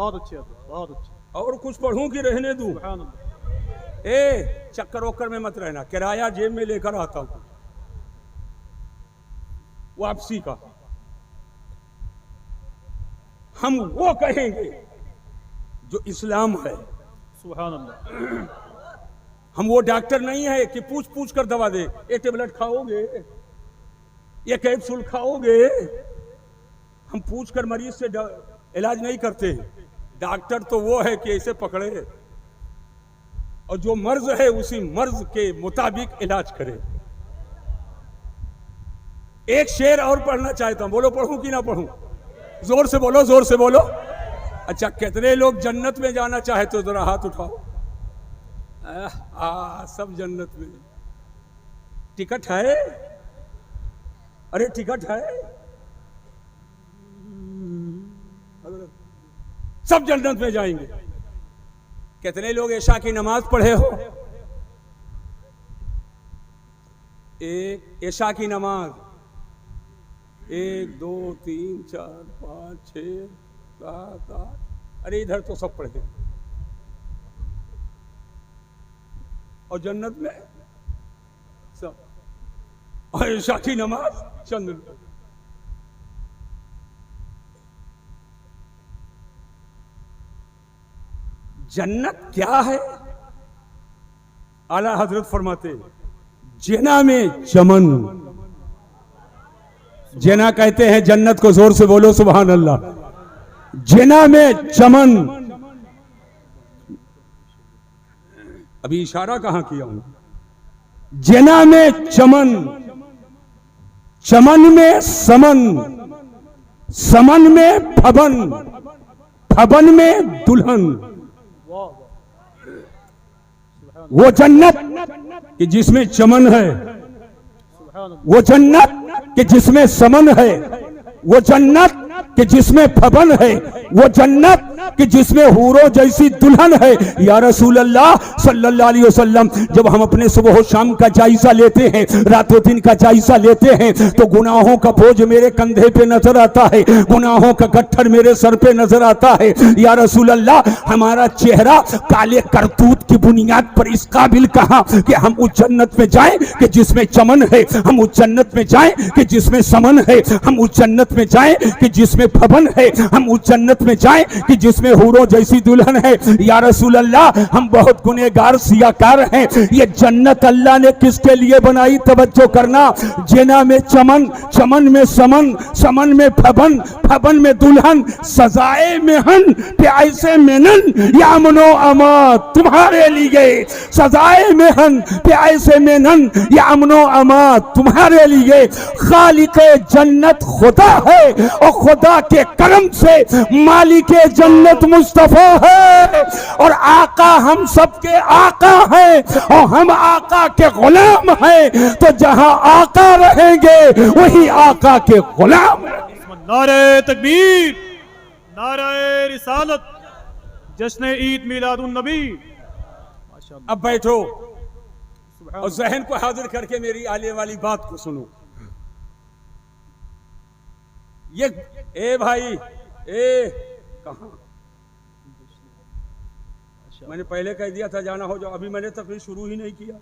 बहुत अच्छे बहुत अच्छे। और कुछ पढ़ूं कि रहने दूं? सुभान अल्लाह। ए चक्कर वक्कर में मत रहना, किराया जेब में लेकर आता हूं वापसी का। हम वो कहेंगे जो इस्लाम है। सुभान अल्लाह। हम वो डॉक्टर नहीं है कि पूछ पूछ कर दवा दे, ये टेबलेट खाओगे, ये कैप्सूल खाओगे। हम पूछ कर मरीज से इलाज नहीं करते। डॉक्टर तो वो है कि ऐसे पकड़े और जो मर्ज है उसी मर्ज के मुताबिक इलाज करे। एक शेर और पढ़ना चाहता हूं, बोलो पढ़ूं कि ना पढ़ूं? जोर से बोलो, जोर से बोलो। अच्छा, कितने लोग जन्नत में जाना चाहते हो? जरा हाथ उठाओ। सब जन्नत में। टिकट है? अरे टिकट है? सब जन्नत में जाएंगे। कितने लोग ऐशा की नमाज पढ़े हो? एक ऐशा की नमाज 1 2 3 4 5 6 7 8, अरे इधर तो सब पढ़े। और जन्नत में सब, और ऐशा की नमाज चंद। जन्नत क्या है? आला हजरत फरमाते जना में चमन। जना कहते हैं जन्नत को, जोर से बोलो सुभान अल्लाह। जना में चमन। अभी इशारा कहां किया हूं? जना में चमन, चमन में समन, समन में फबन, फबन में दुल्हन। वो जन्नत कि जिसमें चमन है, वो जन्नत कि जिसमें समन है, वो जन्नत कि जिसमें फबन है, वो जन्नत कि जिसमें हूरों जैसी दुल्हन है। या रसूल अल्लाह सल्लल्लाहु अलैहि वसल्लम, जब हम अपने सुबह शाम का जायजा लेते हैं, रातों दिन का जायजा लेते हैं, तो गुनाहों का बोझ मेरे कंधे पे नजर आता है, गुनाहों का गट्ठर मेरे सर पे नजर आता है। या रसूल अल्लाह, हमारा चेहरा काले करतूत की बुनियाद पर इस काबिल कहा कि हम उस जन्नत में जाएं कि जिसमें चमन है, हम उस जन्नत में जाएं कि जिसमें समन है, हम उस जन्नत में जाएं कि जिसमें फबन है, हम उस जन्नत में जाएं कि जिसमें हूरों जैसी दुल्हन है। या रसूल अल्लाह, हम बहुत गुनहगार सियाकार हैं। ये जन्नत अल्लाह ने किसके लिए बनाई? तवज्जो करना। जना में चमन, चमन में समन, समन में फबन, फबन में दुल्हन, सजाए मेहन प्यासे मेनन या मनो अमात तुम्हारे लिए। सजाए मेहन प्यासे मेनन या अमनो अमात तुम्हारे लिए। खालिक जन्नत खुदा है और खुदा के करम से मालिक जन्नत मुस्तफा है। और आका हम सबके आका हैं और हम आका के गुलाम हैं। तो जहां आका रहेंगे वही आका के गुलाम। नारे तकबीर, नारे रिसालत, जश्न ईद मिलादुन नबी। अब बैठो और जहन को हाजिर करके मेरी आने वाली बात को सुनो। ये ए भाई, ए कहां? मैंने पहले कह दिया था जाना हो जाओ, अभी मैंने तकरीर शुरू ही नहीं किया।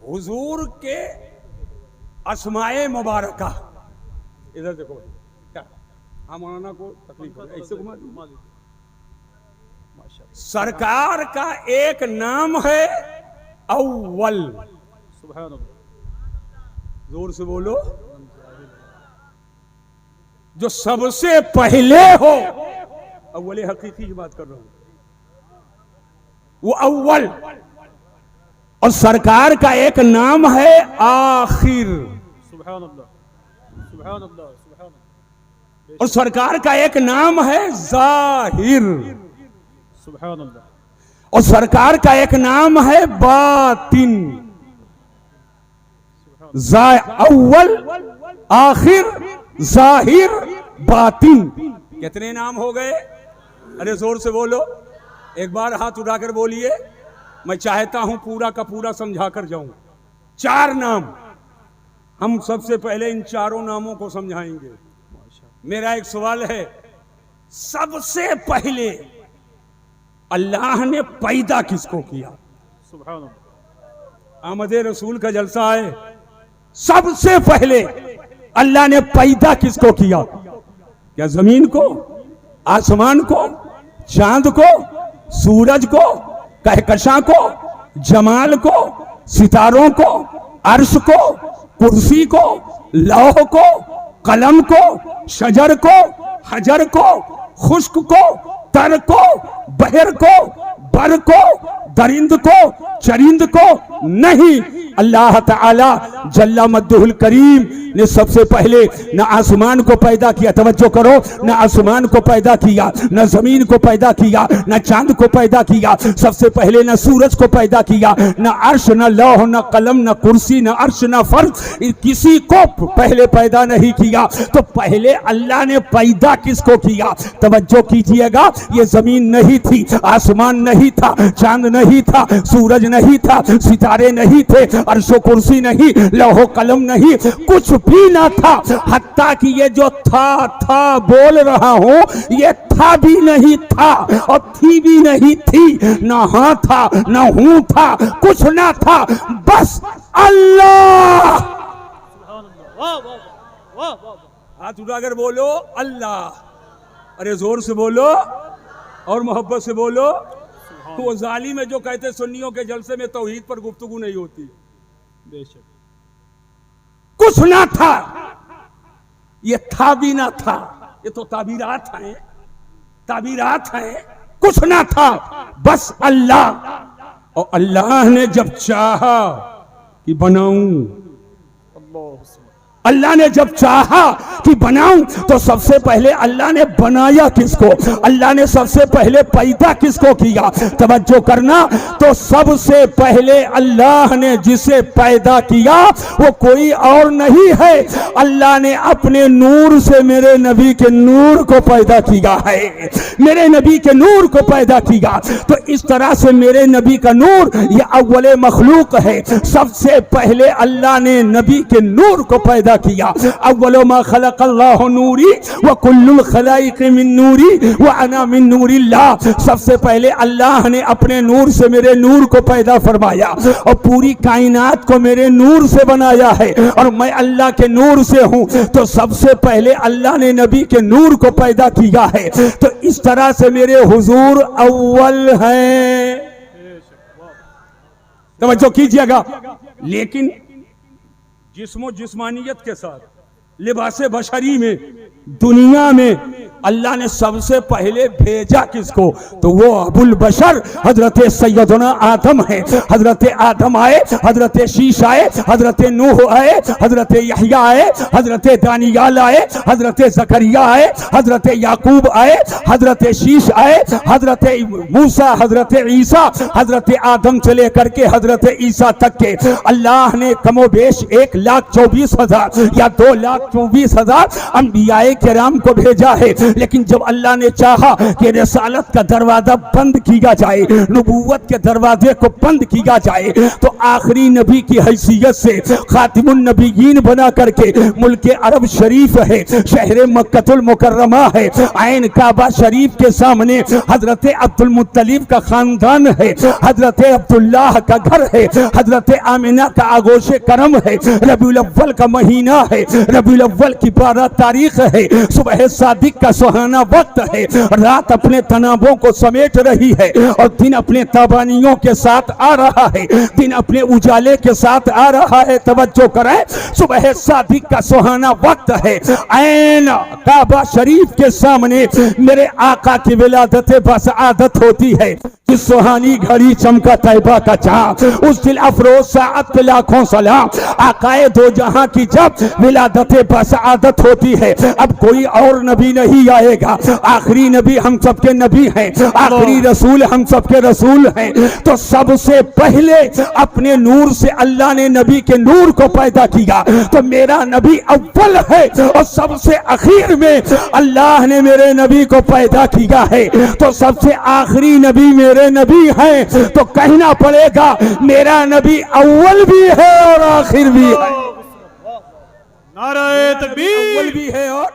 हुजूर के अस्माए मुबारका, इधर देखो क्या? हाँ, मौलाना को तकलीफ है, ऐसे घुमा दी। सरकार का एक नाम है अव्वल। सुभान अल्लाह। जोर से बोलो। जो सबसे पहले हो, अव्वल हकीकी की बात कर रहा हूं, वो अव्वल। और सरकार का एक नाम है आखिर। सुभान अल्लाह, सुभान अल्लाह, सुभान अल्लाह। और सरकार का एक नाम है जाहिर। सुभान अल्लाह। और सरकार का एक नाम है बातिन। अव्वल, आखिर, जाहिर, बातिन। कितने नाम हो गए? अरे जोर से बोलो, एक बार हाथ उठाकर बोलिए। मैं चाहता हूं पूरा का पूरा समझा कर जाऊं। 4 नाम, हम सबसे पहले इन चारों नामों को समझाएंगे। मेरा एक सवाल है, सबसे पहले अल्लाह ने पैदा किसको किया? सुभान अल्लाह। आमद रसूल का जलसा है, सबसे पहले अल्लाह ने पैदा किसको किया? क्या जमीन को, आसमान को, चांद को, सूरज को, कहकशां को, जमाल को, सितारों को, अर्श को, कुर्सी को, लौह को, कलम को, शजर को, हजर को, खुश्क को, तर को, बहर को, बर को, दरिंद को, चरिंद को नहीं, अल्लाह ताला जल्ला मद्दुहुल करीम ने सबसे पहले न आसमान को पैदा किया, तवज्जो करो, न आसमान को पैदा किया, न जमीन को पैदा किया, न चांद को पैदा किया, सबसे पहले न सूरज को पैदा किया, न अर्श, न लौह, न कलम, न कुर्सी, न अर्श, न फर्श, किसी को पहले पैदा नहीं किया। तो पहले अल्लाह ने पैदा किसको किया? तवज्जो कीजिएगा, ये जमीन नहीं थी, आसमान नहीं था, चांद नहीं था, सूरज नहीं था, सितारे नहीं थे, अर्शो कुर्सी नहीं, लौहो कलम नहीं, कुछ भी ना था। हत्ता कि ये जो था बोल रहा हूं, ये था भी नहीं था और थी भी नहीं थी, ना हाँ था ना हूं था, कुछ ना था, बस अल्लाह। वाह वाह वाह वाह। हाथ उठाकर बोलो अल्लाह, अरे जोर से बोलो और मोहब्बत से बोलो। तो वो जालिम है जो कहते सुन्नियों के जलसे में तौहीद पर गुफ्तगू नहीं होती। बेशक कुछ ना था, ये था भी ना था, ये तो ताबीरात हैं, ताबीरात हैं, कुछ ना था, बस अल्लाह। और अल्लाह ने जब चाहा कि बनाऊं, अल्लाह ने जब चाहा कि बनाऊं, तो सबसे पहले अल्लाह ने बनाया किसको? अल्लाह ने सबसे पहले पैदा किसको किया? तवज्जो करना, तो सबसे पहले अल्लाह ने जिसे पैदा किया वो कोई और नहीं है, अल्लाह ने अपने नूर से मेरे नबी के नूर को पैदा किया है, मेरे नबी के नूर को पैदा किया। तो इस तरह से मेरे नबी का नूर ये अव्वल मखलूक है, सबसे पहले अल्लाह ने नबी के नूर को पैदा किया। अव्वलो मा खलक़ल्लाहु नूरी व कुल्लुल खलाइक़ मिन नूरी व अना मिन नूरिल्लाह। सबसे पहले अल्लाह ने अपने नूर से मेरे नूर को पैदा फरमाया और पूरी कायनात को मेरे नूर से बनाया है, और मैं अल्लाह के नूर से हूं। तो सबसे पहले अल्लाह ने नबी के नूर को पैदा किया है। तो इस तरह से मेरे हुजूर अव्वल हैं, तवज्जो कीजिएगा। लेकिन जिस्मो जिस्मानियत के साथ लिबासे बशरी में दुनिया में अल्लाह ने सबसे पहले भेजा किसको? तो वो अबुल बशर हजरत सैयदना आदम है। हजरत आदम आए, हजरत शीश आए, हजरत नूह आए, हजरत यहया आए, हजरत दानियाल आए, हजरत जकरिया आए, हजरत याकूब आए, हजरत शीश आए, हजरत मूसा, हजरत ईसा, हजरत आदम से लेकर के हजरत ईसा तक के अल्लाह ने कमोबेश 1,24,000 या 2,24,000 अंबियाए किराम को भेजा है। लेकिन जब अल्लाह ने चाहा कि रिसालत का दरवाजा बंद किया जाए, नबूवत के दरवाजे को बंद किया जाए, तो आखिरी नबी की हैसियत से खातिमुन नबीयीन बना करके मुल्क अरब शरीफ है, शहर मक्कतुल मुकर्रमा है, आइन काबा शरीफ के सामने हजरत अब्दुल मुत्तलिब का खानदान है, हजरत अब्दुल्लाह का घर है, हजरत आमिना का आगोशे करम है, रबीउल अव्वल का महीना है, रबीउल अव्वल की 12 तारीख है, सुबह सादिक का सुहाना वक्त है, रात अपने तनावों को समेट रही है और दिन अपने ताबानियों के साथ आ रहा है, दिन अपने उजाले के साथ आ रहा है। तवज्जो करें, सुबह सादिक का सुहाना वक्त है, ऐन काबा शरीफ के सामने मेरे आका की विलादत बस आदत होती है। इस सुहानी घड़ी चमका तैबा का चाँद, उस दिल अफरोज साअत पे लाखों सलाम। आकाए दो जहां की जब विलादत बस आदत होती है, अब कोई और नबी नहीं आएगा, आखिरी नबी हम सबके नबी हैं, आखिरी रसूल हम सबके रसूल हैं। तो सबसे पहले अपने नूर से अल्लाह ने नबी के नूर को पैदा किया, तो मेरा नबी अव्वल है, और सबसे आखिर में अल्लाह ने मेरे नबी को पैदा किया है। तो सबसे आखिरी नबी मेरे नबी हैं, तो कहना पड़ेगा मेरा नबी अव्वल भी है और आखिर भी है, नारे तकबीर, अव्वल भी है और